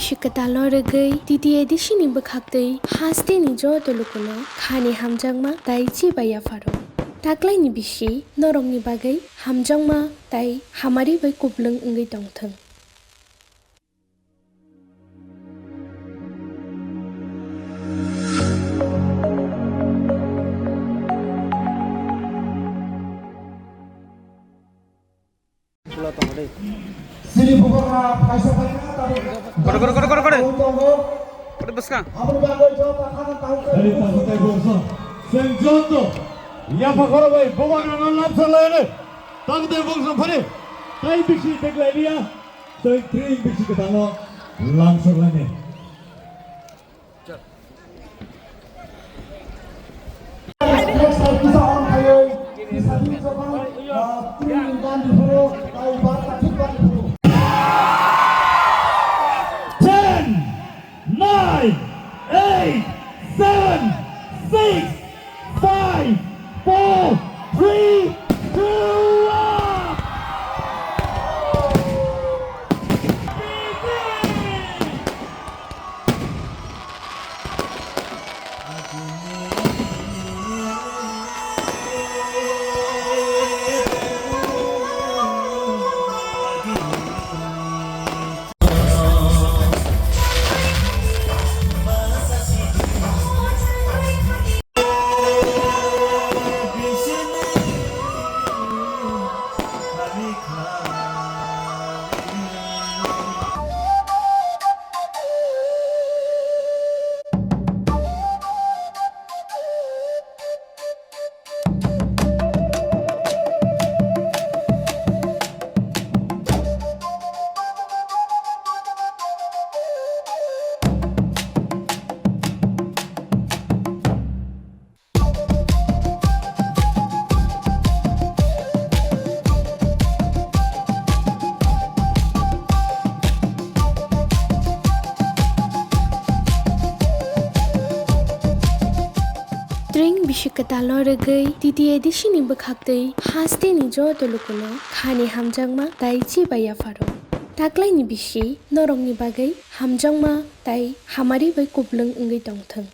bisikatalo regei titi edisini bokhaktei haste ni joto lukuno khani hamjangma tai chibaya faro. Taklai ni bisi norong ni bagai hamjangma tai hamari bai kublung ungei tongthang. Tring bisikatalo regei titi edisini bokhaktei haste ni joto lukuno khani hamjangma tai chibaya faro. Taklai ni bisi norong ni bagai hamjangma tai hamari bai kublung ungei tongthang.